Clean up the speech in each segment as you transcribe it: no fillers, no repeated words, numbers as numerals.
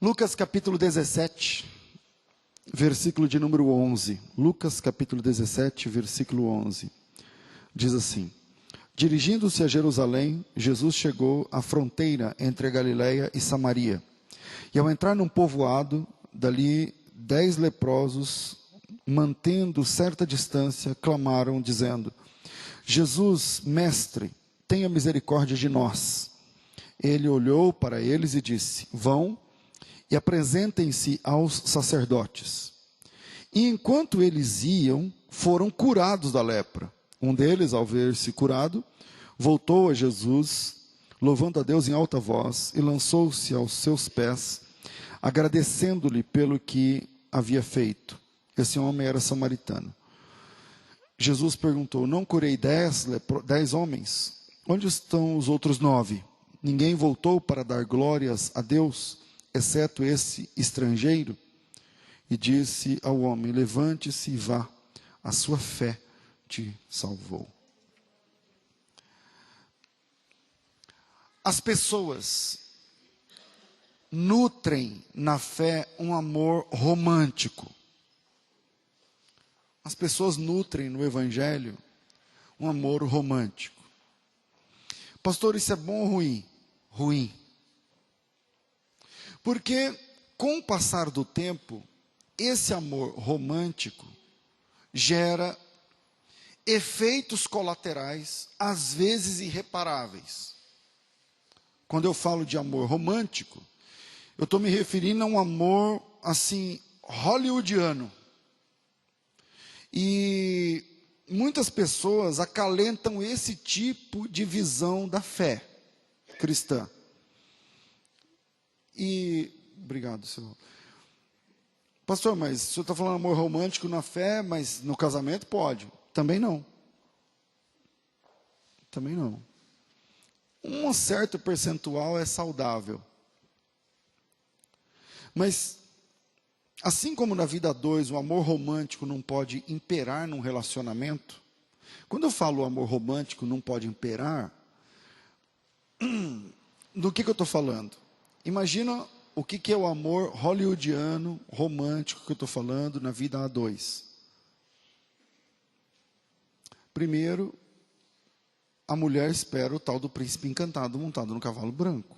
Lucas capítulo 17, versículo de número 11. Lucas capítulo 17, versículo 11. Diz assim: Dirigindo-se a Jerusalém, Jesus chegou à fronteira entre a Galileia e Samaria. E ao entrar num povoado, dali 10 leprosos, mantendo certa distância, clamaram, dizendo: Jesus, mestre, tenha misericórdia de nós. Ele olhou para eles e disse: Vão e apresentem-se aos sacerdotes. E enquanto eles iam, foram curados da lepra. Um deles, ao ver-se curado, voltou a Jesus, louvando a Deus em alta voz, e lançou-se aos seus pés, agradecendo-lhe pelo que havia feito. Esse homem era samaritano. Jesus perguntou: Não curei 10 homens? Onde estão os outros 9? Ninguém voltou para dar glórias a Deus, exceto esse estrangeiro? E disse ao homem: Levante-se e vá, a sua fé te salvou. As pessoas nutrem na fé um amor romântico. As pessoas nutrem no Evangelho um amor romântico. Pastor, isso é bom ou ruim? Ruim. Porque, com o passar do tempo, esse amor romântico gera efeitos colaterais, às vezes irreparáveis. Quando eu falo de amor romântico, eu estou me referindo a um amor, assim, hollywoodiano. E muitas pessoas acalentam esse tipo de visão da fé cristã. E, obrigado, senhor. Pastor, mas o senhor está falando amor romântico na fé, mas no casamento pode? Também não. Também não. Um certo percentual é saudável. Mas, assim como na vida a dois, o amor romântico não pode imperar num relacionamento. Quando eu falo amor romântico não pode imperar, do que eu estou falando? Imagina o que é o amor hollywoodiano, romântico que eu estou falando na vida a dois. Primeiro, a mulher espera o tal do príncipe encantado montado no cavalo branco.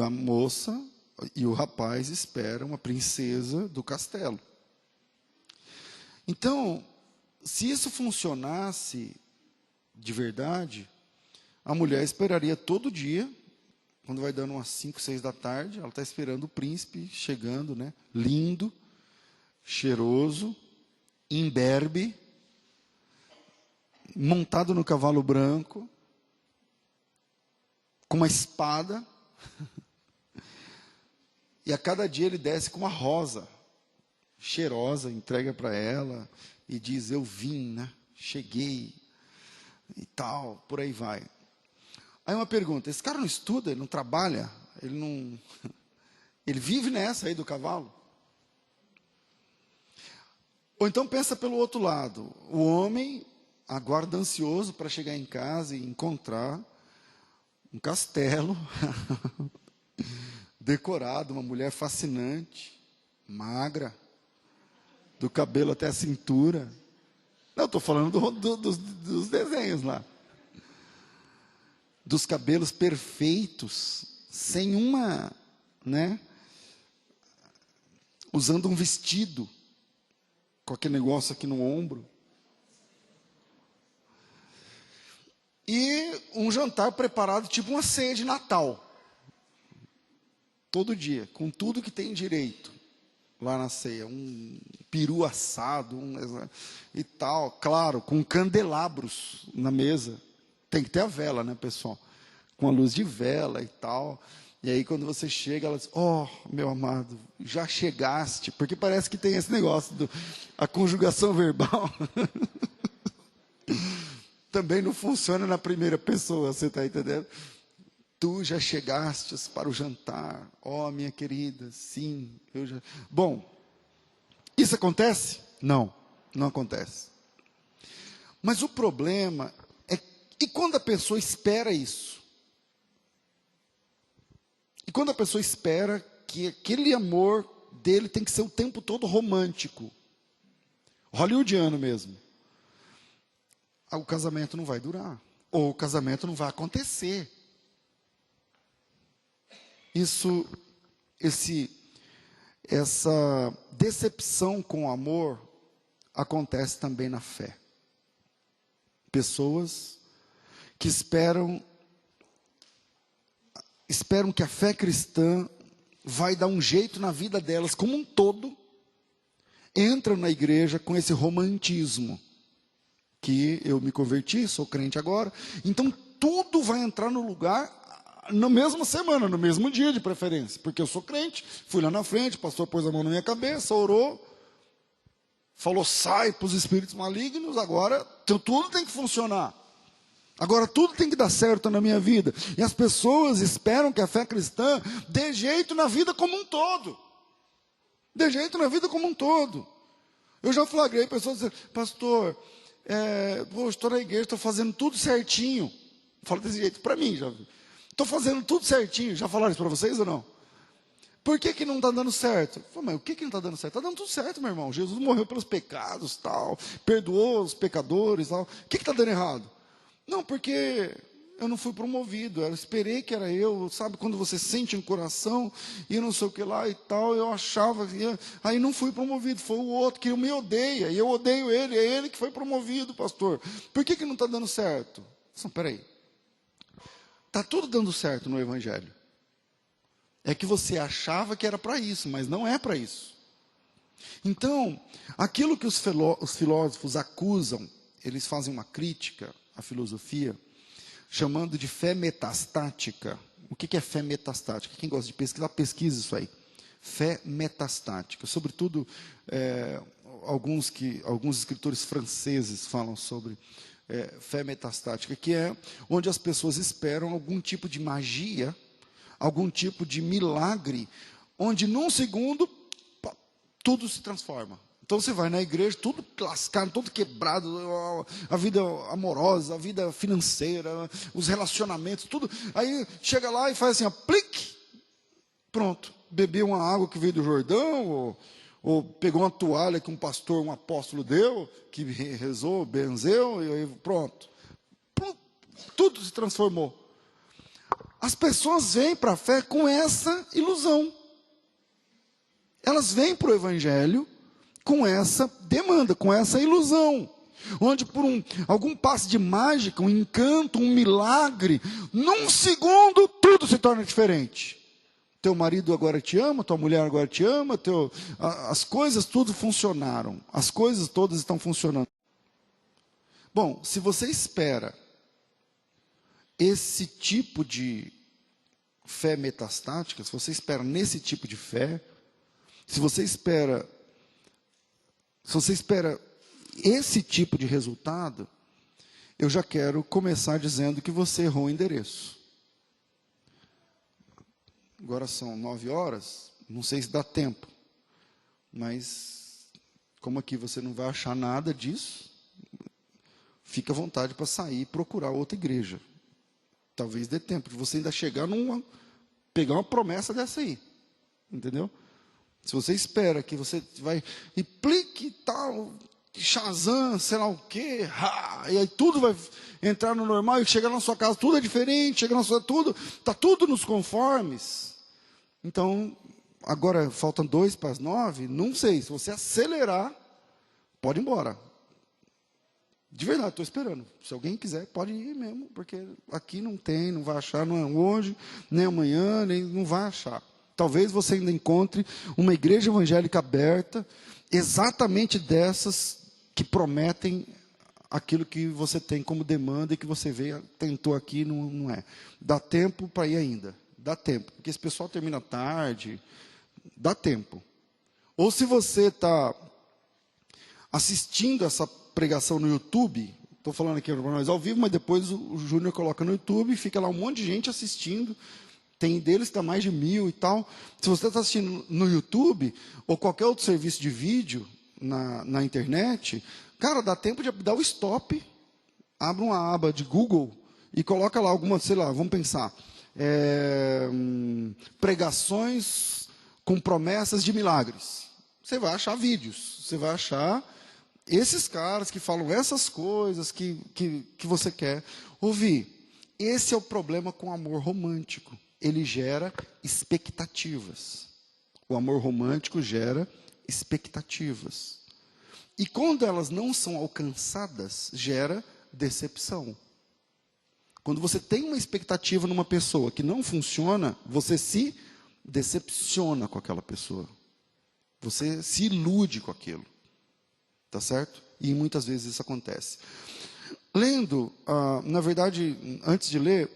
A moça e o rapaz esperam a princesa do castelo. Então, se isso funcionasse de verdade, a mulher esperaria todo dia, quando vai dando umas 5, 6 da tarde, ela está esperando o príncipe chegando, né? Lindo, cheiroso, imberbe, montado no cavalo branco, com uma espada, e a cada dia ele desce com uma rosa, cheirosa, entrega para ela, e diz: eu vim, né? Cheguei, e tal, por aí vai. Aí uma pergunta: esse cara não estuda, ele não trabalha, ele não... ele vive nessa aí do cavalo? Ou então pensa pelo outro lado, o homem aguarda ansioso para chegar em casa e encontrar um castelo decorado, uma mulher fascinante, magra, do cabelo até a cintura. Não, estou falando dos desenhos lá. Dos cabelos perfeitos, sem uma, né? Usando um vestido, com aquele negócio aqui no ombro. E um jantar preparado, tipo uma ceia de Natal. Todo dia, com tudo que tem direito lá na ceia. Um peru assado, e tal. Claro, com candelabros na mesa. Tem que ter a vela, né, pessoal? Com a luz de vela e tal. E aí, quando você chega, ela diz: oh, meu amado, já chegaste. Porque parece que tem esse negócio, a conjugação verbal. Também não funciona na primeira pessoa, você está entendendo? Tu já chegastes para o jantar. Oh, minha querida, sim, eu já... Bom, isso acontece? Não, não acontece. Mas o problema é, e quando a pessoa espera isso? E quando a pessoa espera que aquele amor dele tem que ser o tempo todo romântico, hollywoodiano mesmo, o casamento não vai durar, ou o casamento não vai acontecer. Essa decepção com o amor acontece também na fé. Pessoas que esperam que a fé cristã vai dar um jeito na vida delas como um todo, entram na igreja com esse romantismo, que eu me converti, sou crente agora, então tudo vai entrar no lugar na mesma semana, no mesmo dia de preferência, porque eu sou crente, fui lá na frente, o pastor pôs a mão na minha cabeça, orou, falou, sai para os espíritos malignos, agora tudo tem que funcionar. Agora tudo tem que dar certo na minha vida. E as pessoas esperam que a fé cristã dê jeito na vida como um todo. Dê jeito na vida como um todo. Eu já flagrei pessoas dizendo, pastor, estou na igreja, estou fazendo tudo certinho. Fala desse jeito para mim, já. Estou fazendo tudo certinho. Já falaram isso para vocês ou não? Por que não está dando certo? Falei, mas o que não está dando certo? Está dando tudo certo, meu irmão. Jesus morreu pelos pecados, tal, perdoou os pecadores, tal. O que está dando errado? Não, porque eu não fui promovido, eu esperei que era eu, sabe, quando você sente no coração, e não sei o que lá e tal, eu achava, aí não fui promovido, foi o outro que me odeia, e eu odeio ele, é ele que foi promovido, pastor. Por que não está dando certo? Peraí, está tudo dando certo no Evangelho. É que você achava que era para isso, mas não é para isso. Então, aquilo que os filósofos acusam, eles fazem uma crítica à filosofia, chamando de fé metastática. O que é fé metastática? Quem gosta de pesquisar, pesquisa isso aí. Fé metastática. Sobretudo, alguns escritores franceses falam sobre fé metastática, que é onde as pessoas esperam algum tipo de magia, algum tipo de milagre, onde num segundo tudo se transforma. Então você vai na igreja, tudo lascado, todo quebrado, a vida amorosa, a vida financeira, os relacionamentos, tudo. Aí chega lá e faz assim, plique, pronto. Bebeu uma água que veio do Jordão, ou pegou uma toalha que um pastor, um apóstolo deu, que rezou, benzeu, e aí pronto. Tudo se transformou. As pessoas vêm para a fé com essa ilusão. Elas vêm para o Evangelho com essa demanda, com essa ilusão, onde por algum passe de mágica, um encanto, um milagre, num segundo tudo se torna diferente. Teu marido agora te ama, tua mulher agora te ama, as coisas tudo funcionaram, as coisas todas estão funcionando. Bom, se você espera esse tipo de fé metastática, se você espera nesse tipo de fé, se você espera esse tipo de resultado, eu já quero começar dizendo que você errou o endereço. Agora são 9h, não sei se dá tempo, mas como aqui você não vai achar nada disso, fica à vontade para sair e procurar outra igreja. Talvez dê tempo de você ainda chegar pegar uma promessa dessa aí, entendeu? Se você espera que você vai e plique tal, Shazam, sei lá o quê, e aí tudo vai entrar no normal e chegar na sua casa, tudo é diferente, chega na sua está tudo nos conformes. Então, agora faltam 8:55, não sei, se você acelerar, pode ir embora. De verdade, estou esperando. Se alguém quiser, pode ir mesmo, porque aqui não vai achar, não é hoje, nem amanhã, nem não vai achar. Talvez você ainda encontre uma igreja evangélica aberta, exatamente dessas que prometem aquilo que você tem como demanda e que você tentou aqui, não é. Dá tempo para ir ainda, dá tempo, porque esse pessoal termina tarde, dá tempo. Ou se você está assistindo essa pregação no YouTube, estou falando aqui para nós ao vivo, mas depois o Júnior coloca no YouTube e fica lá um monte de gente assistindo. Tem deles que está mais de 1000 e tal. Se você está assistindo no YouTube, ou qualquer outro serviço de vídeo na internet, cara, dá tempo de dar o stop, abre uma aba de Google e coloca lá alguma, sei lá, vamos pensar, pregações com promessas de milagres. Você vai achar vídeos, você vai achar esses caras que falam essas coisas que você quer ouvir. Esse é o problema com o amor romântico. Ele gera expectativas. O amor romântico gera expectativas. E quando elas não são alcançadas, gera decepção. Quando você tem uma expectativa numa pessoa que não funciona, você se decepciona com aquela pessoa. Você se ilude com aquilo. Tá certo? E muitas vezes isso acontece. Lendo, na verdade, antes de ler,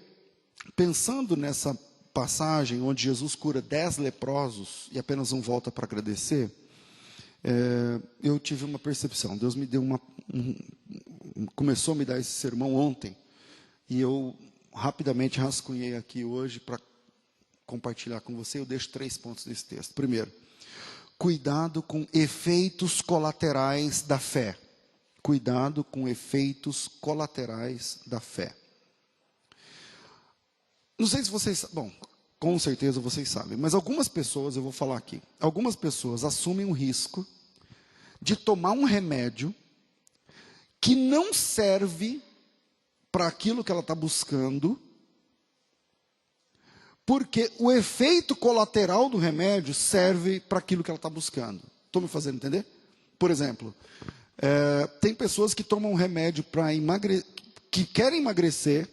pensando nessa passagem onde Jesus cura 10 leprosos e apenas um volta para agradecer, eu tive uma percepção. Deus me deu começou a me dar esse sermão ontem, e eu rapidamente rascunhei aqui hoje para compartilhar com você. Eu deixo 3 pontos desse texto. Primeiro, cuidado com efeitos colaterais da fé. Cuidado com efeitos colaterais da fé. Não sei se vocês... Bom, com certeza vocês sabem. Mas algumas pessoas, eu vou falar aqui. Algumas pessoas assumem o risco de tomar um remédio que não serve para aquilo que ela está buscando, porque o efeito colateral do remédio serve para aquilo que ela está buscando. Estou me fazendo entender? Por exemplo, tem pessoas que tomam um remédio para que querem emagrecer,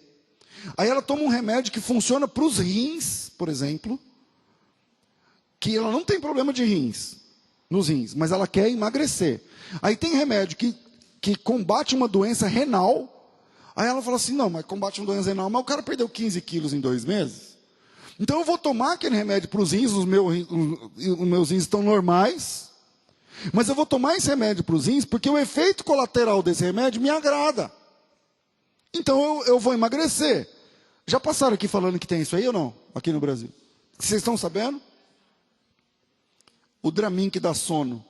aí ela toma um remédio que funciona para os rins, por exemplo, que ela não tem problema de rins, nos rins, mas ela quer emagrecer. Aí tem remédio que combate uma doença renal, aí ela fala assim, não, mas combate uma doença renal, mas o cara perdeu 15 quilos em 2 meses. Então eu vou tomar aquele remédio para os rins, os meus rins estão normais, mas eu vou tomar esse remédio para os rins porque o efeito colateral desse remédio me agrada. Então eu vou emagrecer. Já passaram aqui falando que tem isso aí ou não? Aqui no Brasil. Vocês estão sabendo? O Dramin que dá sono.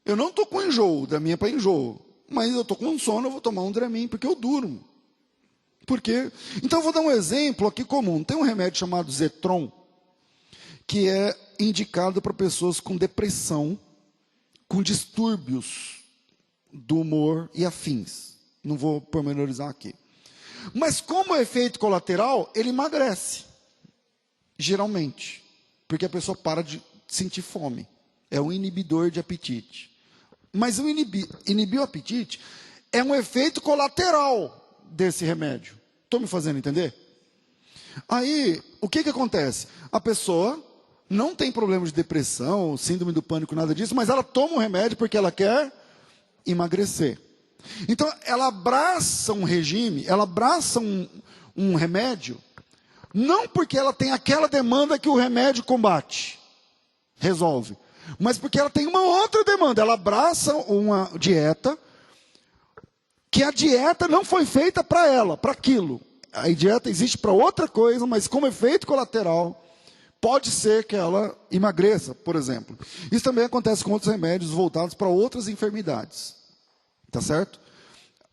Eu não estou com enjoo, o Dramin é para enjoo. Mas eu estou com sono, eu vou tomar um Dramin porque eu durmo. Por quê? Então eu vou dar um exemplo aqui comum. Tem um remédio chamado Zetron, que é indicado para pessoas com depressão, com distúrbios do humor e afins. Não vou pormenorizar aqui. Mas como efeito colateral, ele emagrece. Geralmente. Porque a pessoa para de sentir fome. É um inibidor de apetite. Mas o inibir o apetite é um efeito colateral desse remédio. Estou me fazendo entender? Aí, o que acontece? A pessoa não tem problema de depressão, síndrome do pânico, nada disso, mas ela toma um remédio porque ela quer emagrecer. Então, ela abraça um regime, ela abraça um remédio, não porque ela tem aquela demanda que o remédio combate, resolve, mas porque ela tem uma outra demanda. Ela abraça uma dieta, que a dieta não foi feita para ela, para aquilo. A dieta existe para outra coisa, mas como efeito colateral, pode ser que ela emagreça, por exemplo. Isso também acontece com outros remédios voltados para outras enfermidades. Tá certo?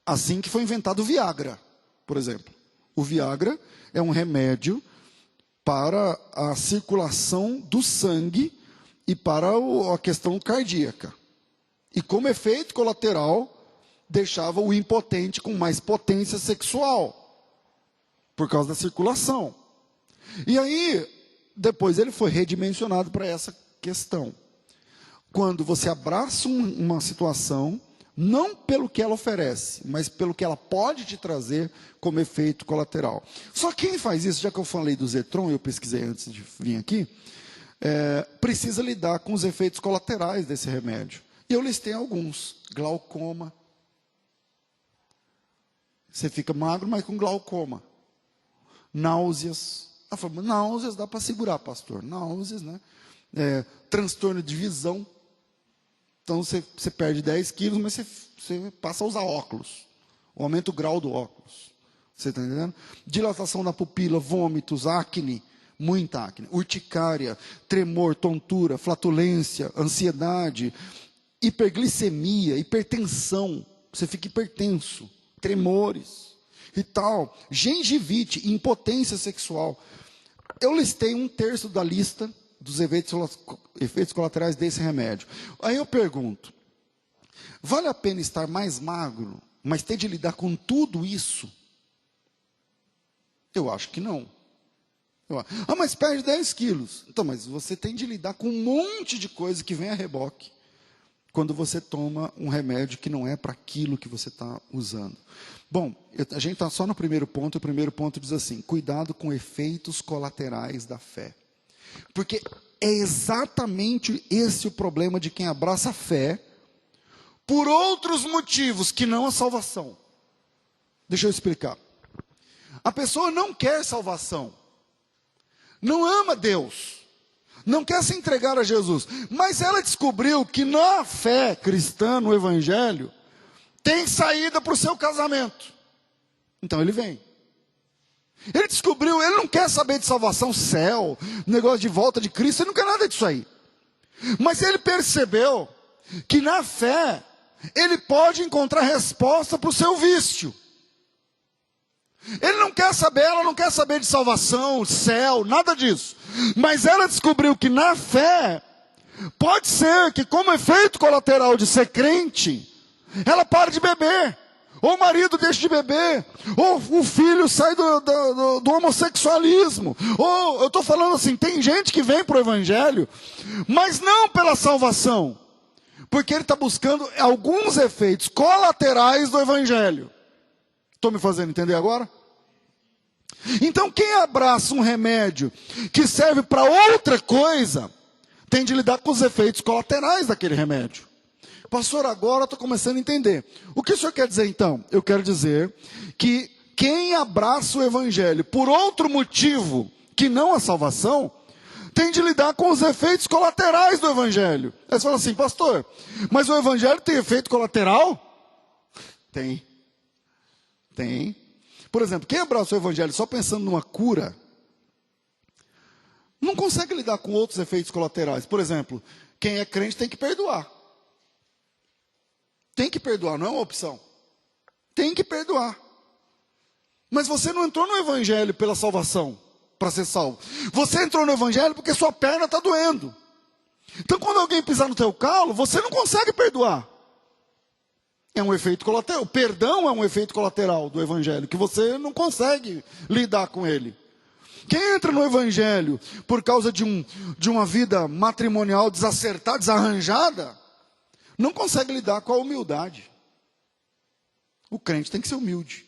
Assim que foi inventado o Viagra, por exemplo. O Viagra é um remédio para a circulação do sangue e para a questão cardíaca. E como efeito colateral, deixava o impotente com mais potência sexual, por causa da circulação. E aí, depois ele foi redimensionado para essa questão. Quando você abraça uma situação, não pelo que ela oferece, mas pelo que ela pode te trazer como efeito colateral. Só quem faz isso, já que eu falei do Zetron, eu pesquisei antes de vir aqui, precisa lidar com os efeitos colaterais desse remédio. E eu listei alguns. Glaucoma. Você fica magro, mas com glaucoma. Náuseas. Náuseas dá para segurar, pastor. Náuseas, né? Transtorno de visão. Então, você perde 10 quilos, mas você passa a usar óculos. Aumenta o grau do óculos. Você está entendendo? Dilatação da pupila, vômitos, acne, muita acne. Urticária, tremor, tontura, flatulência, ansiedade, hiperglicemia, hipertensão. Você fica hipertenso. Tremores. e tal, gengivite, impotência sexual. Eu listei 1/3 da lista dos efeitos colaterais desse remédio. Aí eu pergunto, vale a pena estar mais magro, mas ter de lidar com tudo isso? Eu acho que não. Mas perde 10 quilos. Então, mas você tem de lidar com um monte de coisa que vem a reboque quando você toma um remédio que não é para aquilo que você está usando. Bom, a gente está só no primeiro ponto, e o primeiro ponto diz assim, cuidado com efeitos colaterais da fé. Porque é exatamente esse o problema de quem abraça a fé por outros motivos que não a salvação. Deixa eu explicar. A pessoa não quer salvação, não ama Deus, não quer se entregar a Jesus, mas ela descobriu que na fé cristã, no Evangelho, tem saída para o seu casamento. Então ele vem. Ele descobriu, ele não quer saber de salvação, céu, negócio de volta de Cristo, ele não quer nada disso aí. Mas ele percebeu que na fé, ele pode encontrar resposta para o seu vício. Ele não quer saber, ela não quer saber de salvação, céu, nada disso. Mas ela descobriu que na fé, pode ser que como efeito colateral de ser crente, ela pare de beber. Ou o marido deixa de beber. Ou o filho sai do homossexualismo. Ou, eu estou falando assim, tem gente que vem para o Evangelho, mas não pela salvação. Porque ele está buscando alguns efeitos colaterais do Evangelho. Estou me fazendo entender agora? Então quem abraça um remédio que serve para outra coisa, tem de lidar com os efeitos colaterais daquele remédio. Pastor, agora estou começando a entender. O que o senhor quer dizer então? Eu quero dizer que quem abraça o Evangelho por outro motivo que não a salvação, tem de lidar com os efeitos colaterais do Evangelho. Aí você fala assim, pastor, mas o Evangelho tem efeito colateral? Tem. Tem. Por exemplo, quem abraça o Evangelho só pensando numa cura, não consegue lidar com outros efeitos colaterais. Por exemplo, quem é crente tem que perdoar. Tem que perdoar, não é uma opção. Tem que perdoar. Mas você não entrou no Evangelho pela salvação, para ser salvo. Você entrou no Evangelho porque sua perna está doendo. Então quando alguém pisar no teu calo, você não consegue perdoar. É um efeito colateral. O perdão é um efeito colateral do Evangelho, que você não consegue lidar com ele. Quem entra no Evangelho por causa de uma vida matrimonial desacertada, desarranjada, não consegue lidar com a humildade. O crente tem que ser humilde.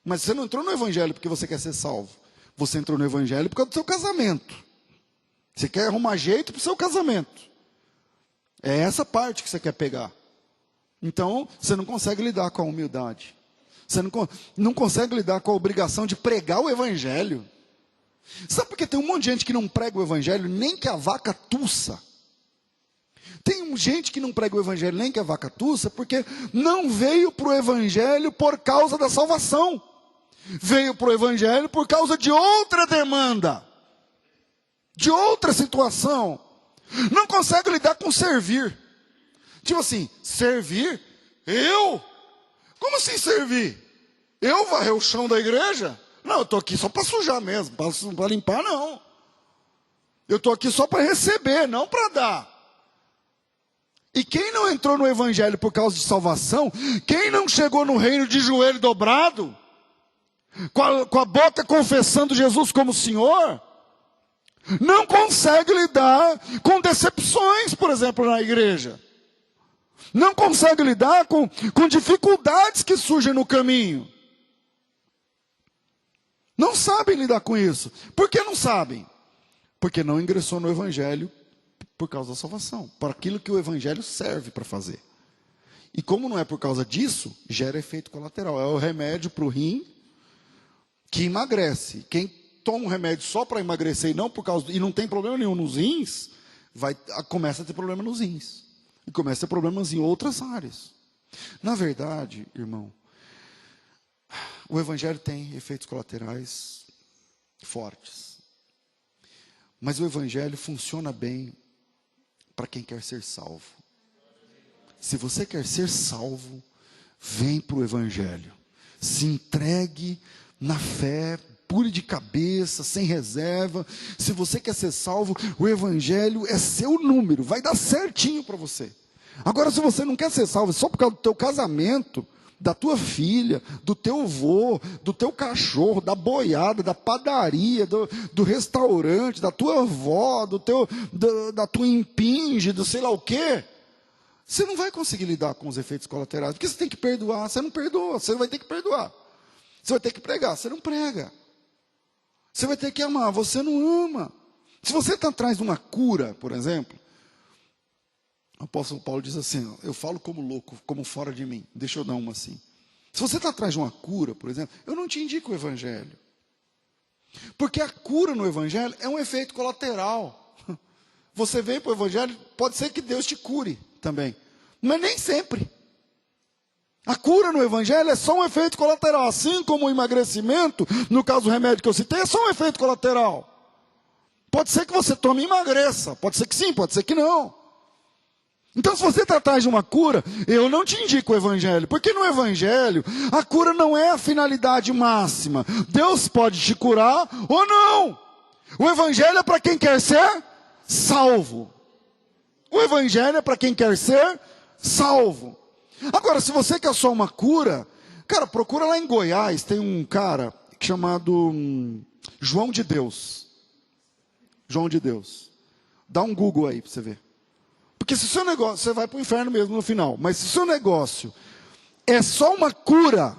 Mas você não entrou no Evangelho porque você quer ser salvo. Você entrou no Evangelho por causa do seu casamento. Você quer arrumar jeito para o seu casamento. É essa parte que você quer pegar. Então, você não consegue lidar com a humildade. Você não consegue lidar com a obrigação de pregar o Evangelho. Sabe por que tem um monte de gente que não prega o Evangelho nem que a vaca tussa? Tem gente que não prega o Evangelho nem que a vaca tussa porque não veio para o Evangelho por causa da salvação. Veio para o Evangelho por causa de outra demanda. De outra situação. Não consegue lidar com servir. Tipo assim, servir? Eu? Como assim servir? Eu varrer o chão da igreja? Não, eu estou aqui só para sujar mesmo, para limpar não. Eu estou aqui só para receber, não para dar. E quem não entrou no Evangelho por causa de salvação, quem não chegou no reino de joelho dobrado, com a boca confessando Jesus como Senhor, não consegue lidar com decepções, por exemplo, na igreja. Não consegue lidar com dificuldades que surgem no caminho. Não sabem lidar com isso. Por que não sabem? Porque não ingressou no Evangelho por causa da salvação. Para aquilo que o Evangelho serve para fazer. E como não é por causa disso, gera efeito colateral. É o remédio para o rim que emagrece. Quem toma um remédio só para emagrecer e não tem problema nenhum nos rins, começa a ter problema nos rins. E começa a ter problemas em outras áreas. Na verdade, irmão, o Evangelho tem efeitos colaterais fortes. Mas o Evangelho funciona bem para quem quer ser salvo. Se você quer ser salvo, vem para o Evangelho. Se entregue na fé, pule de cabeça, sem reserva. Se você quer ser salvo, o evangelho é seu número, vai dar certinho para você. Agora, se você não quer ser salvo só por causa do teu casamento, da tua filha, do teu avô, do teu cachorro, da boiada, da padaria, do restaurante, da tua avó, da tua impinge, do sei lá o quê, você não vai conseguir lidar com os efeitos colaterais, porque você tem que perdoar, você não perdoa, você vai ter que perdoar. Você vai ter que pregar, você não prega. Você vai ter que amar, você não ama. Se você está atrás de uma cura, por exemplo, o apóstolo Paulo diz assim, ó, eu falo como louco, como fora de mim. Deixa eu dar uma assim. Se você está atrás de uma cura, por exemplo, eu não te indico o evangelho. Porque a cura no evangelho é um efeito colateral. Você vem para o evangelho, pode ser que Deus te cure também. Mas nem sempre. A cura no evangelho é só um efeito colateral. Assim como o emagrecimento, no caso do remédio que eu citei, é só um efeito colateral. Pode ser que você tome e emagreça. Pode ser que sim, pode ser que não. Então, se você está atrás de uma cura, eu não te indico o evangelho, porque no evangelho, a cura não é a finalidade máxima. Deus pode te curar ou não. O evangelho é para quem quer ser salvo. O evangelho é para quem quer ser salvo. Agora, se você quer só uma cura, cara, procura lá em Goiás, tem um cara chamado João de Deus. João de Deus. Dá um Google aí para você ver. Porque se o seu negócio, você vai para o inferno mesmo no final, mas se o seu negócio é só uma cura,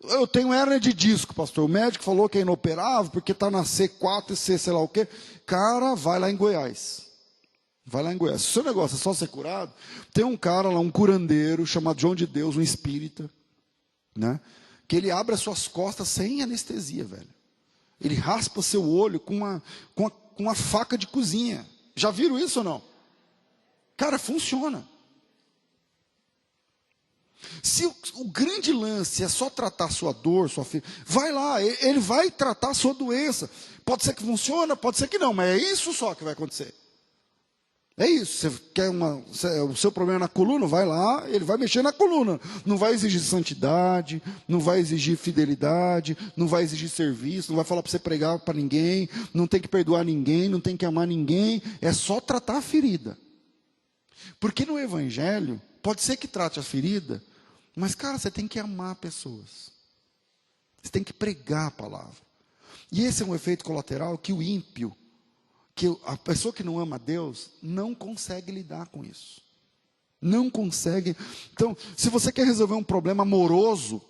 eu tenho hérnia de disco, pastor, o médico falou que é inoperável, porque está na C4 e C sei lá o quê, cara, vai lá em Goiás. Vai lá em Goiás. Se o seu negócio é só ser curado, tem um cara lá, um curandeiro, chamado João de Deus, um espírita, né, que ele abre as suas costas sem anestesia, velho. Ele raspa seu olho com uma faca de cozinha. Já viram isso ou não? Cara, funciona. Se o grande lance é só tratar sua dor, sua ferida, vai lá, ele vai tratar a sua doença. Pode ser que funcione, pode ser que não, mas é isso só que vai acontecer. É isso. Você quer o seu problema na coluna, vai lá, ele vai mexer na coluna. Não vai exigir santidade, não vai exigir fidelidade, não vai exigir serviço, não vai falar para você pregar para ninguém, não tem que perdoar ninguém, não tem que amar ninguém, é só tratar a ferida. Porque no evangelho, pode ser que trate a ferida, mas, cara, você tem que amar pessoas. Você tem que pregar a palavra. E esse é um efeito colateral que o ímpio, que a pessoa que não ama a Deus, não consegue lidar com isso. Não consegue. Então, se você quer resolver um problema amoroso,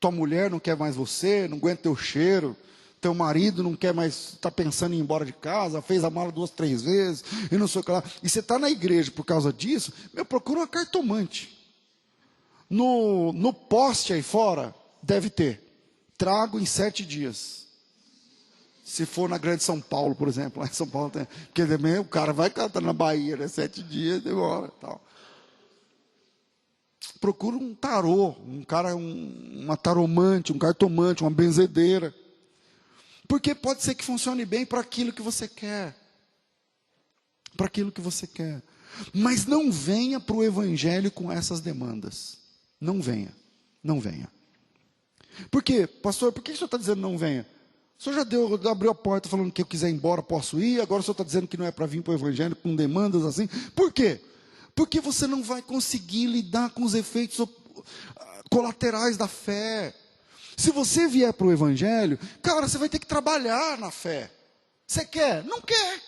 tua mulher não quer mais você, não aguenta teu cheiro, teu marido não quer mais, está pensando em ir embora de casa, fez a mala 2, 3 vezes, e não sei o que lá. E você está na igreja por causa disso, procura uma cartomante. No poste aí fora, deve ter. Trago em 7 dias. Se for na Grande São Paulo, por exemplo, lá em São Paulo tem. Porque também o cara vai cantar na Bahia, né? 7 dias, demora tal. Procura um tarô, uma taromante, um cartomante, uma benzedeira. Porque pode ser que funcione bem para aquilo que você quer. Para aquilo que você quer. Mas não venha para o evangelho com essas demandas. Não venha. Não venha. Por quê? Pastor, por que o senhor está dizendo não venha? O senhor já abriu a porta falando que eu quiser ir embora, posso ir. Agora o senhor está dizendo que não é para vir para o evangelho com demandas assim. Por quê? Porque você não vai conseguir lidar com os efeitos colaterais da fé. Se você vier para o evangelho, cara, você vai ter que trabalhar na fé. Você quer? Não quer.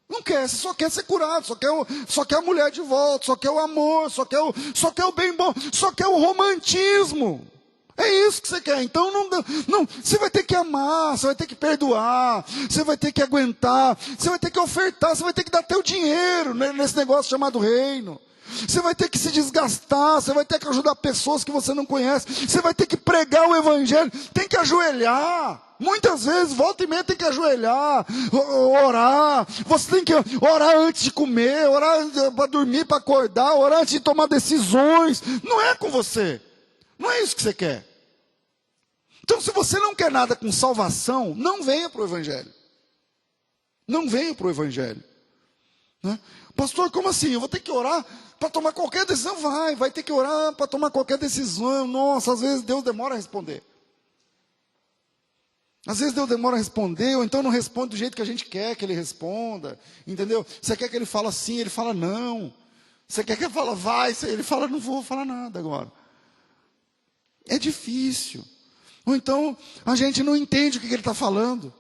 Não quer, você só quer ser curado, só quer a mulher de volta, só quer o amor, só quer o bem bom, só quer o romantismo. É isso que você quer. Então não, você vai ter que amar, você vai ter que perdoar, você vai ter que aguentar, você vai ter que ofertar, você vai ter que dar teu dinheiro nesse negócio chamado reino. Você vai ter que se desgastar, você vai ter que ajudar pessoas que você não conhece, você vai ter que pregar o evangelho, tem que ajoelhar. Muitas vezes, volta e meia, tem que ajoelhar, orar. Você tem que orar antes de comer, orar para dormir, para acordar, orar antes de tomar decisões. Não é com você. Não é isso que você quer. Então, se você não quer nada com salvação, não venha para o evangelho. Não venha para o evangelho. Né? Pastor, como assim? Eu vou ter que orar para tomar qualquer decisão? Vai ter que orar para tomar qualquer decisão. Nossa, às vezes Deus demora a responder. Às vezes Deus demora a responder, ou então não responde do jeito que a gente quer que Ele responda. Entendeu? Você quer que Ele fale sim, Ele fala não. Você quer que Ele fale vai, Ele fala não vou falar nada agora. É difícil. Ou então a gente não entende o que Ele está falando.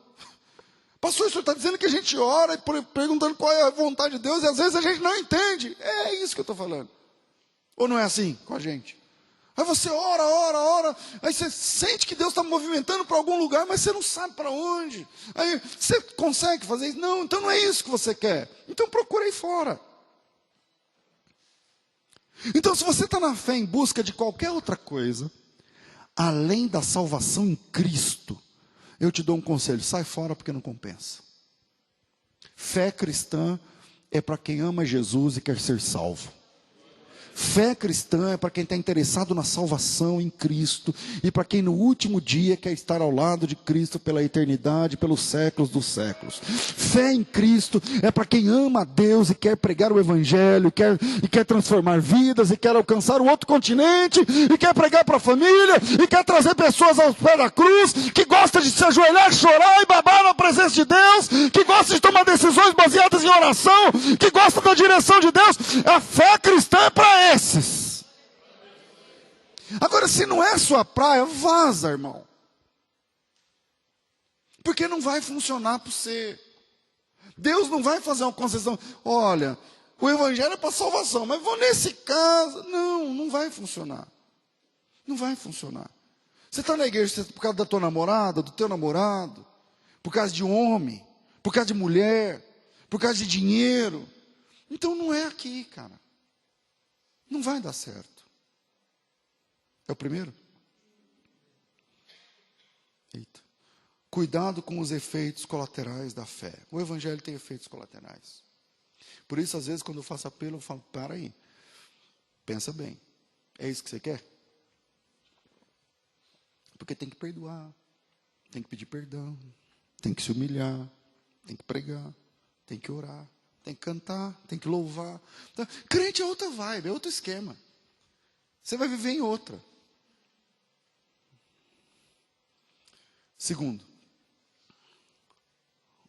Pastor, o senhor está dizendo que a gente ora perguntando qual é a vontade de Deus, e às vezes a gente não entende. É isso que eu estou falando. Ou não é assim com a gente? Aí você ora, aí você sente que Deus está movimentando para algum lugar, mas você não sabe para onde. Aí você consegue fazer isso? Não, então não é isso que você quer. Então procura aí fora. Então se você está na fé em busca de qualquer outra coisa, além da salvação em Cristo, eu te dou um conselho, sai fora porque não compensa. Fé cristã é para quem ama Jesus e quer ser salvo. Fé cristã é para quem está interessado na salvação em Cristo e para quem no último dia quer estar ao lado de Cristo pela eternidade, pelos séculos dos séculos. Fé em Cristo é para quem ama a Deus e quer pregar o Evangelho, e quer transformar vidas, e quer alcançar o outro continente, e quer pregar para a família, e quer trazer pessoas aos pés da cruz, que gosta de se ajoelhar, chorar e babar na presença de Deus, que gosta de tomar decisões baseadas em oração, que gosta da direção de Deus. A fé cristã é para esses. Agora, se não é sua praia, vaza, irmão. Porque não vai funcionar para você. Deus não vai fazer uma concessão. Olha, o evangelho é para salvação, mas vou nesse caso. Não, não vai funcionar. Não vai funcionar. Você está na igreja por causa da tua namorada, do teu namorado, por causa de homem, por causa de mulher, por causa de dinheiro. Então não é aqui, cara. Não vai dar certo. É o primeiro? Eita. Cuidado com os efeitos colaterais da fé. O evangelho tem efeitos colaterais. Por isso, às vezes, quando eu faço apelo, eu falo, para aí. Pensa bem. É isso que você quer? Porque tem que perdoar. Tem que pedir perdão. Tem que se humilhar. Tem que pregar. Tem que orar. Tem que cantar, tem que louvar. Crente é outra vibe, é outro esquema. Você vai viver em outra. Segundo,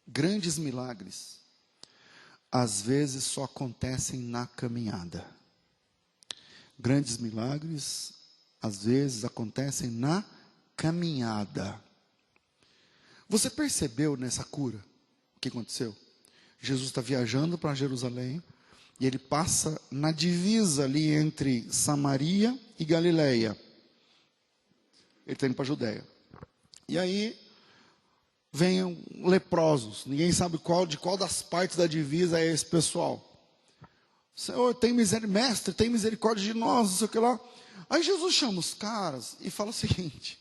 grandes milagres, às vezes só acontecem na caminhada. Grandes milagres, às vezes acontecem na caminhada. Você percebeu nessa cura o que aconteceu? Jesus está viajando para Jerusalém e ele passa na divisa ali entre Samaria e Galileia. Ele está indo para a Judéia. E aí vêm leprosos. Ninguém sabe de qual das partes da divisa é esse pessoal. Senhor, mestre, tem misericórdia de nós, não sei o que lá. Aí Jesus chama os caras e fala o seguinte: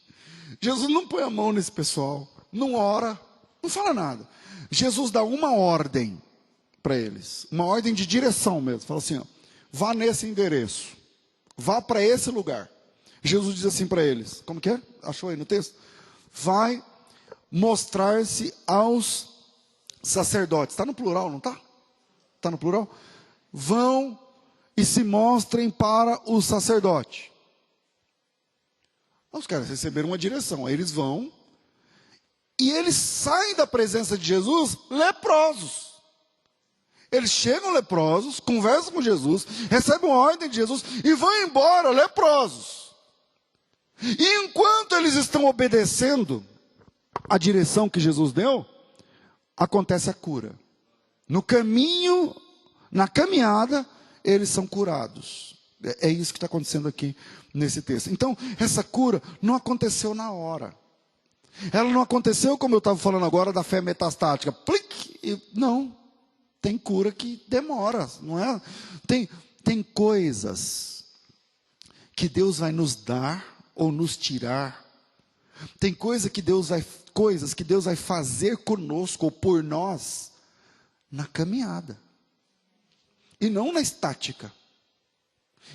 Jesus não põe a mão nesse pessoal, não ora, não fala nada. Jesus dá uma ordem para eles, uma ordem de direção mesmo. Fala assim, ó, vá nesse endereço, vá para esse lugar. Jesus diz assim para eles, como que é? Achou aí no texto? Vai mostrar-se aos sacerdotes. Está no plural, não está? Está no plural? Vão e se mostrem para o sacerdote. Os caras receberam uma direção, aí eles vão. E eles saem da presença de Jesus leprosos. Eles chegam leprosos, conversam com Jesus, recebem uma ordem de Jesus e vão embora leprosos. E enquanto eles estão obedecendo a direção que Jesus deu, acontece a cura. No caminho, na caminhada, eles são curados. É isso que está acontecendo aqui nesse texto. Então, essa cura não aconteceu na hora. Ela não aconteceu como eu estava falando agora da fé metastática. Não, tem cura que demora, não é? Tem coisas que Deus vai nos dar ou nos tirar. Tem coisas que Deus vai fazer conosco ou por nós na caminhada. E não na estática.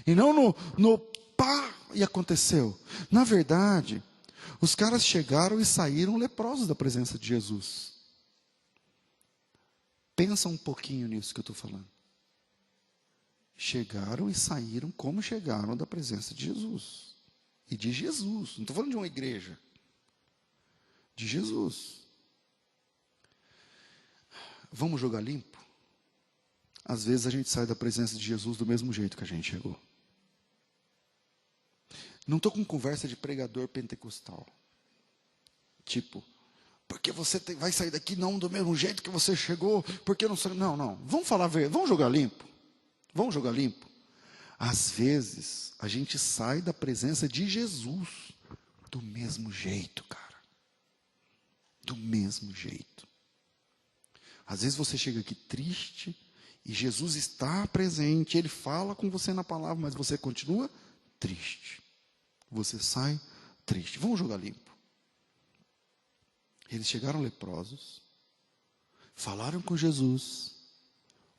E não no pá, e aconteceu. Na verdade, os caras chegaram e saíram leprosos da presença de Jesus. Pensa um pouquinho nisso que eu estou falando. Chegaram e saíram como chegaram da presença de Jesus. E de Jesus. Não estou falando de uma igreja. De Jesus. Vamos jogar limpo? Às vezes a gente sai da presença de Jesus do mesmo jeito que a gente chegou. Não estou com conversa de pregador pentecostal. Tipo, porque você vai sair daqui não do mesmo jeito que você chegou, porque não sei. Não. Vamos falar verdade, vamos jogar limpo. Vamos jogar limpo. Às vezes, a gente sai da presença de Jesus do mesmo jeito, cara. Do mesmo jeito. Às vezes você chega aqui triste, e Jesus está presente, Ele fala com você na palavra, mas você continua triste. Você sai triste. Vamos jogar limpo. Eles chegaram leprosos, falaram com Jesus,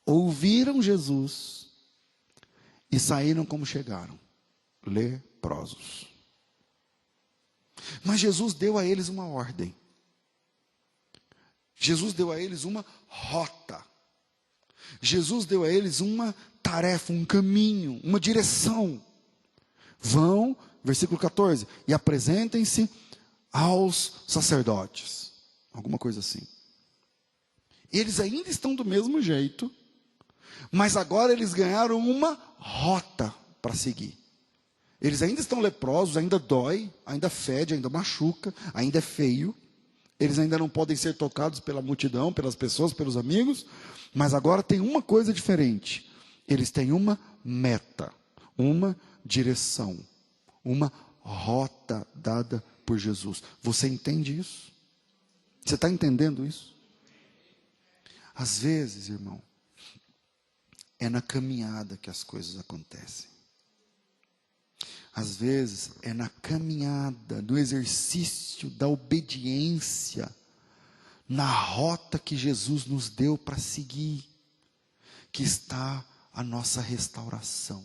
ouviram Jesus e saíram como chegaram, leprosos. Mas Jesus deu a eles uma ordem. Jesus deu a eles uma rota. Jesus deu a eles uma tarefa, um caminho, uma direção. Vão, versículo 14, e apresentem-se aos sacerdotes. Alguma coisa assim. Eles ainda estão do mesmo jeito, mas agora eles ganharam uma rota para seguir. Eles ainda estão leprosos, ainda dói, ainda fede, ainda machuca, ainda é feio. Eles ainda não podem ser tocados pela multidão, pelas pessoas, pelos amigos. Mas agora tem uma coisa diferente. Eles têm uma meta, uma direção, uma rota dada por Jesus. Você entende isso? Você está entendendo isso? Às vezes, irmão, é na caminhada que as coisas acontecem. Às vezes é na caminhada, no exercício da obediência, na rota que Jesus nos deu para seguir, que está a nossa restauração.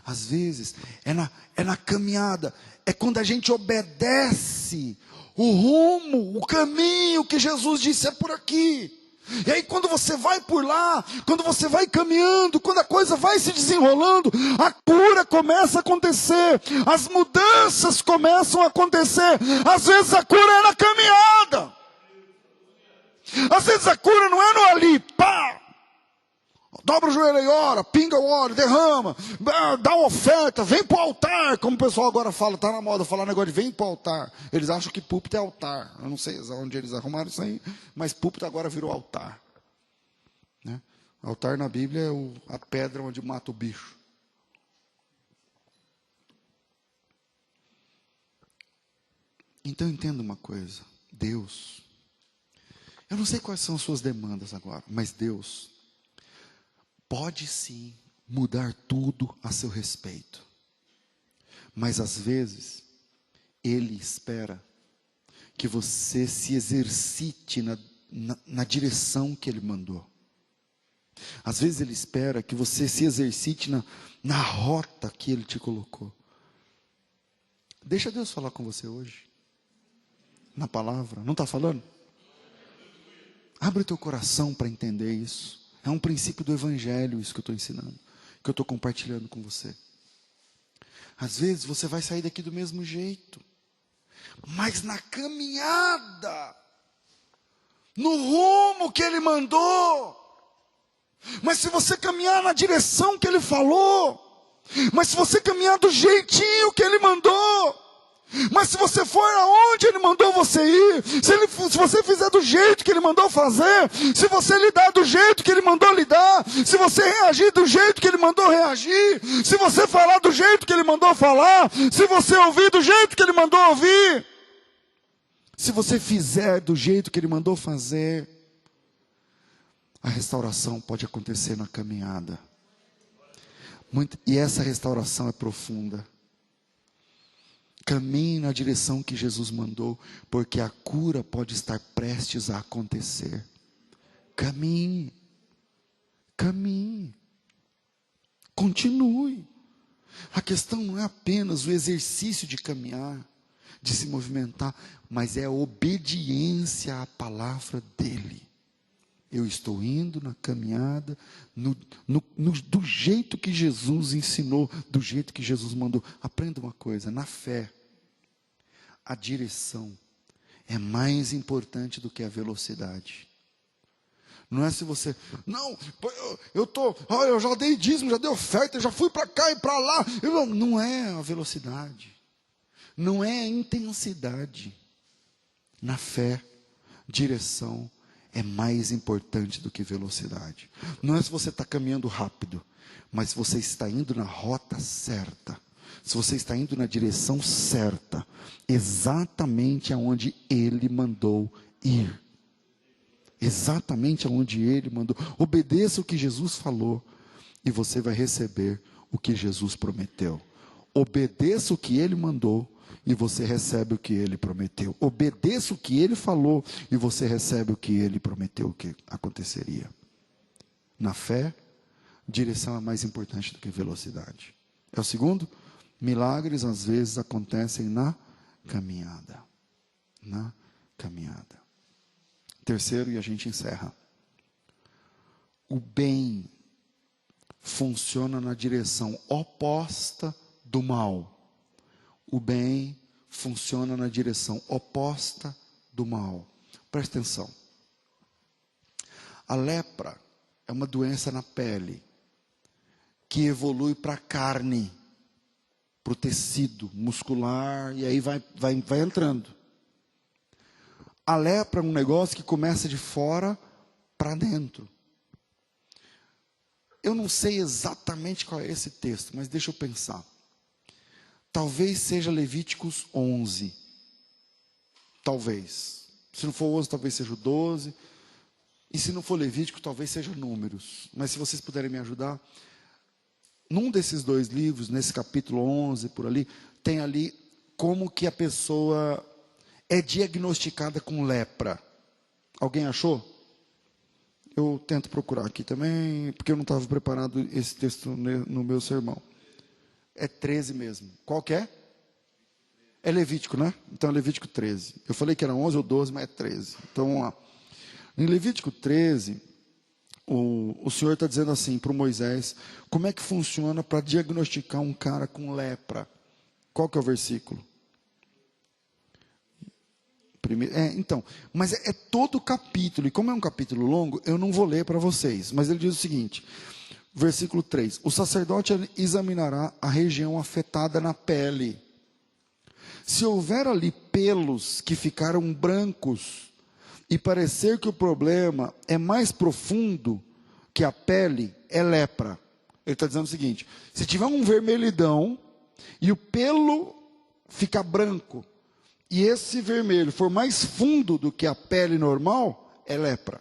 Às vezes é na caminhada, é quando a gente obedece o rumo, o caminho que Jesus disse é por aqui. E aí quando você vai por lá, quando você vai caminhando, quando a coisa vai se desenrolando, a cura começa a acontecer, as mudanças começam a acontecer. Às vezes a cura é na caminhada, às vezes a cura não é no ali, pá, dobra o joelho e ora, pinga o óleo, derrama, dá uma oferta, vem para o altar, como o pessoal agora fala, está na moda falar negócio de vem para o altar. Eles acham que púlpito é altar. Eu não sei onde eles arrumaram isso aí, mas púlpito agora virou altar. Né? Altar na Bíblia é a pedra onde mata o bicho. Então entenda uma coisa, Deus, eu não sei quais são as suas demandas agora, mas Deus pode sim mudar tudo a seu respeito. Mas às vezes, Ele espera que você se exercite na direção que Ele mandou. Às vezes Ele espera que você se exercite na rota que Ele te colocou. Deixa Deus falar com você hoje. Na palavra. Não está falando? Abre o teu coração para entender isso. É um princípio do Evangelho isso que eu estou ensinando, que eu estou compartilhando com você. Às vezes você vai sair daqui do mesmo jeito, mas na caminhada, no rumo que Ele mandou, mas se você caminhar na direção que Ele falou, mas se você caminhar do jeitinho que Ele mandou, mas se você for aonde Ele mandou você ir, se você fizer do jeito que Ele mandou fazer, se você lidar do jeito que Ele mandou lidar, se você reagir do jeito que Ele mandou reagir, se você falar do jeito que Ele mandou falar, se você ouvir do jeito que Ele mandou ouvir, se você fizer do jeito que Ele mandou fazer, a restauração pode acontecer na caminhada. E essa restauração é profunda. Caminhe na direção que Jesus mandou, porque a cura pode estar prestes a acontecer. Caminhe, continue. A questão não é apenas o exercício de caminhar, de se movimentar, mas é a obediência à palavra dEle. Eu estou indo na caminhada, do jeito que Jesus ensinou, do jeito que Jesus mandou. Aprenda uma coisa, na fé, a direção é mais importante do que a velocidade. Não é se você, não, eu já dei dízimo, já dei oferta, já fui para cá e para lá. Não é a velocidade, não é a intensidade. Na fé, direção é mais importante do que velocidade. Não é se você está caminhando rápido, mas se você está indo na rota certa, se você está indo na direção certa, exatamente aonde Ele mandou ir. Exatamente aonde Ele mandou. Obedeça o que Jesus falou e você vai receber o que Jesus prometeu. Obedeça o que Ele mandou e você recebe o que Ele prometeu. Obedeça o que Ele falou e você recebe o que Ele prometeu que aconteceria. Na fé, direção é mais importante do que velocidade. É o segundo? Milagres às vezes acontecem na caminhada. Na caminhada. Terceiro, e a gente encerra. O bem funciona na direção oposta do mal. O bem funciona na direção oposta do mal. Presta atenção. A lepra é uma doença na pele que evolui para a carne, para o tecido muscular, e aí vai entrando. A lepra é um negócio que começa de fora para dentro. Eu não sei exatamente qual é esse texto, mas deixa eu pensar. Talvez seja Levíticos 11. Talvez. Se não for 11, talvez seja o 12. E se não for Levítico, talvez seja Números. Mas se vocês puderem me ajudar, num desses dois livros, nesse capítulo 11, por ali, tem ali como que a pessoa é diagnosticada com lepra. Alguém achou? Eu tento procurar aqui também, porque eu não estava preparado esse texto no meu sermão. É 13 mesmo. Qual que é? É Levítico, né? Então é Levítico 13. Eu falei que era 11 ou 12, mas é 13. Então vamos lá. Em Levítico 13, o Senhor está dizendo assim para o Moisés, como é que funciona para diagnosticar um cara com lepra? Qual que é o versículo? Então, mas é todo o capítulo, e como é um capítulo longo, eu não vou ler para vocês, mas ele diz o seguinte, versículo 3, o sacerdote examinará a região afetada na pele, se houver ali pelos que ficaram brancos, e parecer que o problema é mais profundo que a pele, é lepra. Ele está dizendo o seguinte, se tiver um vermelhidão, e o pelo ficar branco, e esse vermelho for mais fundo do que a pele normal, é lepra.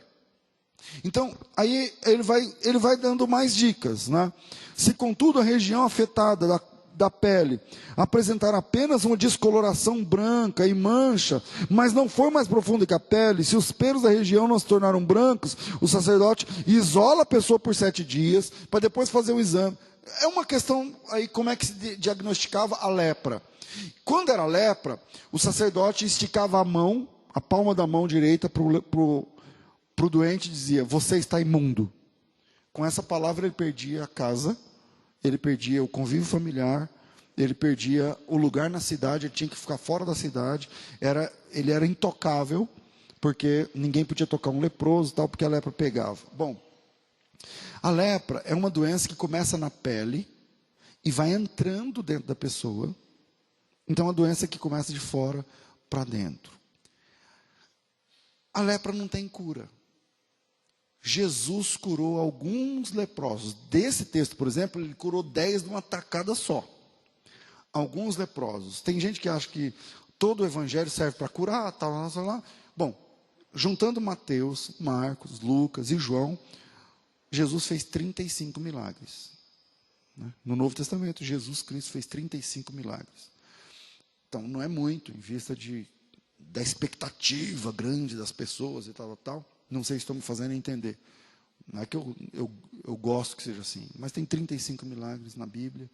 Então, aí ele vai dando mais dicas, né? Se contudo a região afetada da pele apresentar apenas uma descoloração branca e mancha, mas não for mais profunda que a pele, se os pelos da região não se tornaram brancos, o sacerdote isola a pessoa por 7 dias, para depois fazer um exame. É uma questão aí, como é que se diagnosticava a lepra? Quando era lepra, o sacerdote esticava a mão, a palma da mão direita para o doente e dizia, você está imundo. Com essa palavra ele perdia a casa, ele perdia o convívio familiar, ele perdia o lugar na cidade, ele tinha que ficar fora da cidade, ele era intocável, porque ninguém podia tocar um leproso, tal, porque a lepra pegava. Bom, a lepra é uma doença que começa na pele e vai entrando dentro da pessoa. Então, é uma doença que começa de fora para dentro. A lepra não tem cura. Jesus curou alguns leprosos. Desse texto, por exemplo, ele curou 10 de uma tacada só. Alguns leprosos. Tem gente que acha que todo o evangelho serve para curar, tal, tal, tal. Bom, juntando Mateus, Marcos, Lucas e João, Jesus fez 35 milagres. No Novo Testamento, Jesus Cristo fez 35 milagres. Então, não é muito, em vista da expectativa grande das pessoas e tal, tal. Não sei se estou me fazendo entender. Não é que eu gosto que seja assim, mas tem 35 milagres na Bíblia.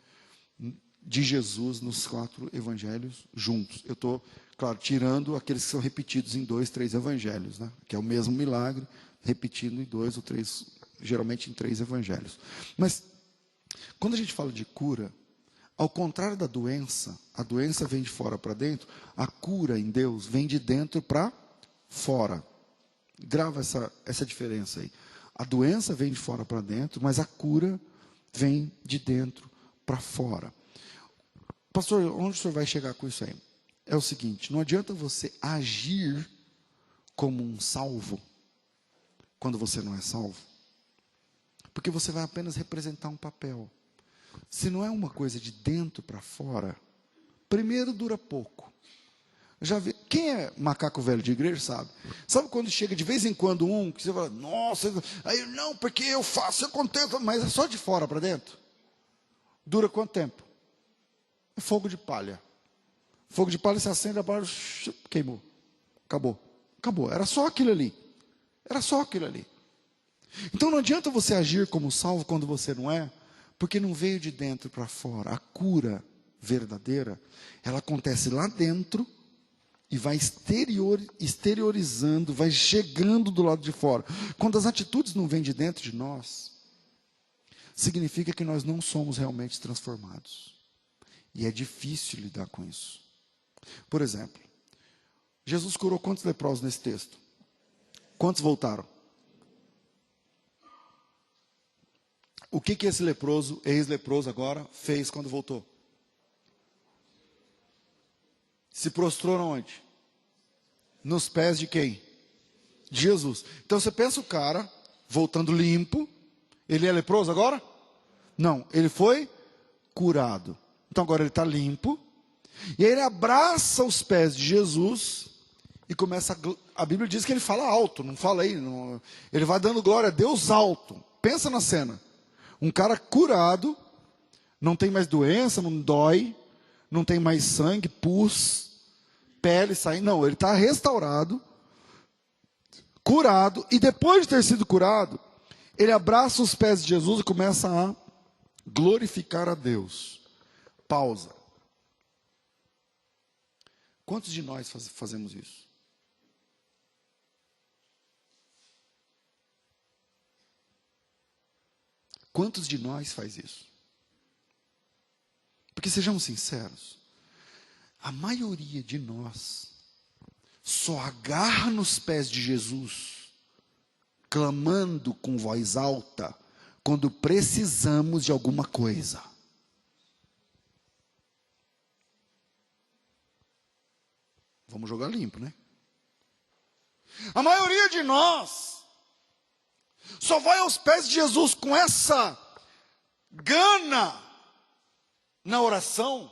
de Jesus nos 4 evangelhos juntos. Eu estou, claro, tirando aqueles que são repetidos em 2, 3 evangelhos, né? Que é o mesmo milagre, repetindo em 2 ou 3, geralmente em 3 evangelhos. Mas, quando a gente fala de cura, ao contrário da doença, a doença vem de fora para dentro, a cura em Deus vem de dentro para fora. Grava essa diferença aí. A doença vem de fora para dentro, mas a cura vem de dentro para fora. Pastor, onde o senhor vai chegar com isso aí? É o seguinte, não adianta você agir como um salvo, quando você não é salvo. Porque você vai apenas representar um papel. Se não é uma coisa de dentro para fora, primeiro dura pouco. Já vi, quem é macaco velho de igreja sabe. Sabe quando chega de vez em quando um, que você fala, nossa, aí não, porque eu faço, eu contento, mas é só de fora para dentro. Dura quanto tempo? É fogo de palha. Fogo de palha se acende, a palha queimou. Acabou. Acabou. Era só aquilo ali. Era só aquilo ali. Então não adianta você agir como salvo quando você não é, porque não veio de dentro para fora. A cura verdadeira, ela acontece lá dentro e vai exteriorizando, vai chegando do lado de fora. Quando as atitudes não vêm de dentro de nós, significa que nós não somos realmente transformados. E é difícil lidar com isso. Por exemplo, Jesus curou quantos leprosos nesse texto? Quantos voltaram? O que esse leproso, ex-leproso agora, fez quando voltou? Se prostrou onde? Nos pés de quem? De Jesus. Então você pensa o cara, voltando limpo, ele é leproso agora? Não, ele foi curado. Então agora ele está limpo, e aí ele abraça os pés de Jesus, e começa, a Bíblia diz que ele fala alto, não fala aí, não, ele vai dando glória a Deus alto. Pensa na cena, um cara curado, não tem mais doença, não dói, não tem mais sangue, pus, pele saindo, não, ele está restaurado, curado, e depois de ter sido curado, ele abraça os pés de Jesus e começa a glorificar a Deus. Pausa. Quantos de nós fazemos isso? Quantos de nós faz isso? Porque sejamos sinceros, a maioria de nós só agarra nos pés de Jesus, clamando com voz alta, quando precisamos de alguma coisa. Vamos jogar limpo, né? A maioria de nós só vai aos pés de Jesus com essa gana na oração,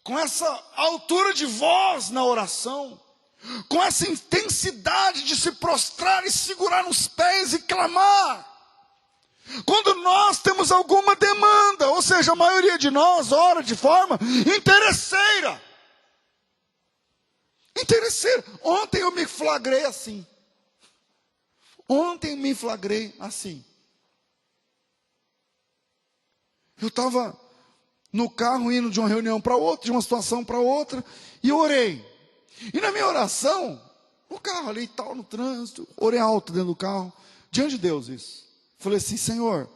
com essa altura de voz na oração, com essa intensidade de se prostrar e segurar nos pés e clamar, quando nós temos alguma demanda, ou seja, a maioria de nós ora de forma interesseira. Interesseira. Ontem eu me flagrei assim. Eu estava no carro indo de uma reunião para outra, de uma situação para outra, e eu orei. E na minha oração, no carro ali e tal, no trânsito, orei alto dentro do carro, diante de Deus isso. Falei assim, Senhor,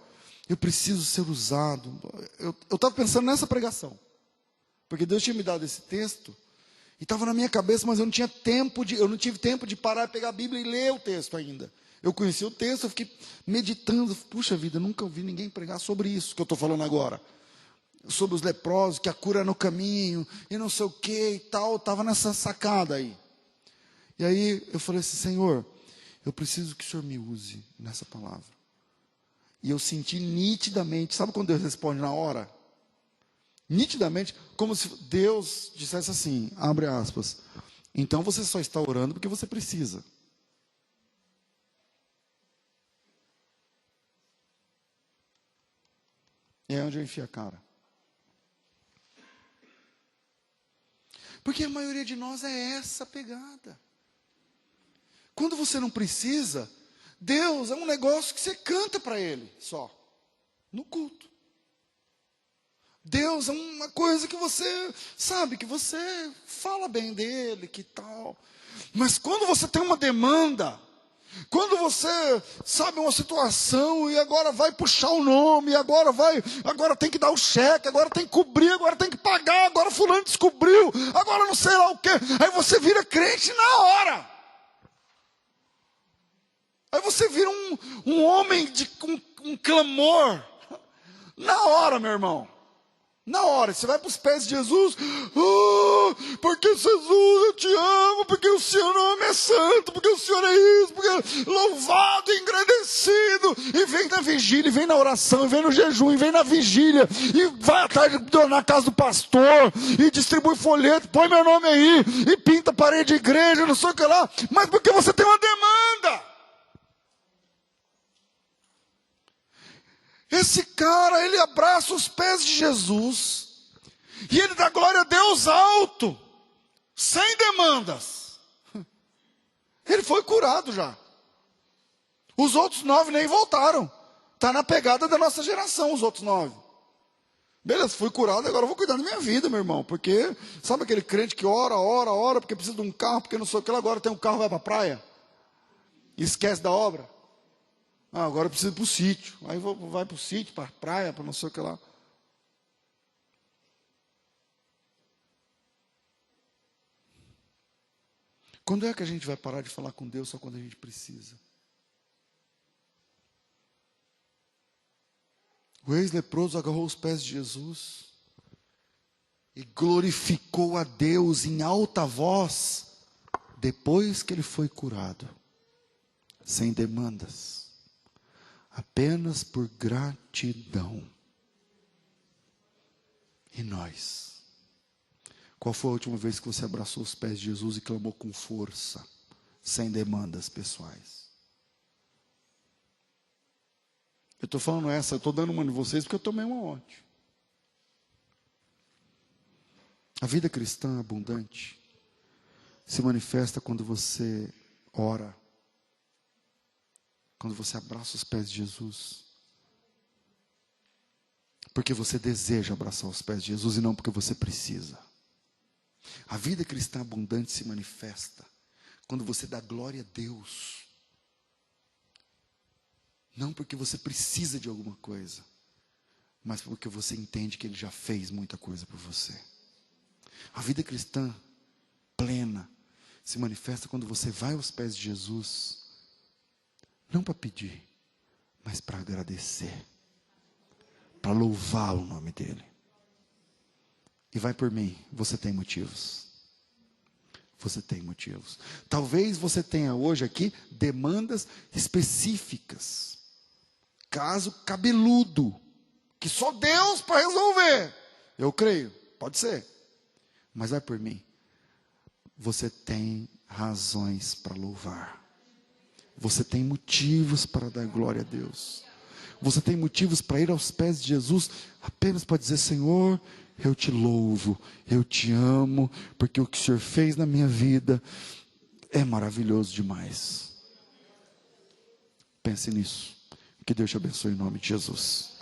eu preciso ser usado. Eu estava pensando nessa pregação, porque Deus tinha me dado esse texto, e estava na minha cabeça, mas eu não tive tempo de parar, pegar a Bíblia e ler o texto ainda. Eu conheci o texto, eu fiquei meditando, puxa vida, nunca ouvi ninguém pregar sobre isso que eu estou falando agora. Sobre os leprosos, que a cura é no caminho, e não sei o que e tal, estava nessa sacada aí. E aí eu falei assim, Senhor, eu preciso que o Senhor me use nessa palavra. E eu senti nitidamente, sabe quando Deus responde na hora? Nitidamente, como se Deus dissesse assim, abre aspas, então você só está orando porque você precisa. E é onde eu enfio a cara. Porque a maioria de nós é essa pegada. Quando você não precisa, Deus é um negócio que você canta para Ele, só, no culto. Deus é uma coisa que você sabe, que você fala bem dele, que tal. Mas quando você tem uma demanda, quando você sabe uma situação e agora vai puxar o nome, agora tem que dar o cheque, agora tem que cobrir, agora tem que pagar, agora fulano descobriu, agora não sei lá o quê. Aí você vira crente na hora. Aí você vira um homem de um clamor. Na hora, meu irmão. Na hora, você vai para os pés de Jesus, porque Jesus, eu te amo, porque o Senhor não é santo, porque o Senhor é isso, porque louvado, engrandecido, e vem na vigília, e vem na oração, e vem no jejum, e vem na vigília, e vai à tarde na casa do pastor, e distribui folheto, põe meu nome aí, e pinta a parede de igreja, não sei o que lá, mas porque você tem uma demanda. Esse cara, ele abraça os pés de Jesus, e ele dá glória a Deus alto, sem demandas. Ele foi curado já. Os outros 9 nem voltaram. Está na pegada da nossa geração, os outros 9. Beleza, fui curado, agora eu vou cuidar da minha vida, meu irmão. Porque, sabe aquele crente que ora, porque precisa de um carro, porque não sei o que lá, agora tem um carro, vai para a praia. E esquece da obra. Agora eu preciso ir para o sítio. Aí vai para o sítio, para a praia, para não sei o que lá. Quando é que a gente vai parar de falar com Deus só quando a gente precisa? O ex-leproso agarrou os pés de Jesus e glorificou a Deus em alta voz depois que ele foi curado, sem demandas. Apenas por gratidão. E nós? Qual foi a última vez que você abraçou os pés de Jesus e clamou com força, sem demandas pessoais? Eu estou falando essa, eu estou dando uma de vocês porque eu tomei uma ontem. A vida cristã abundante se manifesta quando você ora, quando você abraça os pés de Jesus, porque você deseja abraçar os pés de Jesus e não porque você precisa. A vida cristã abundante se manifesta quando você dá glória a Deus, não porque você precisa de alguma coisa, mas porque você entende que Ele já fez muita coisa por você. A vida cristã plena se manifesta quando você vai aos pés de Jesus, não para pedir, mas para agradecer, para louvar o nome dEle. E vai por mim, você tem motivos. Você tem motivos. Talvez você tenha hoje aqui demandas específicas. Caso cabeludo, que só Deus para resolver. Eu creio, pode ser. Mas vai por mim. Você tem razões para louvar. Você tem motivos para dar glória a Deus. Você tem motivos para ir aos pés de Jesus apenas para dizer: Senhor, eu te louvo, eu te amo, porque o que o Senhor fez na minha vida é maravilhoso demais. Pense nisso. Que Deus te abençoe em nome de Jesus.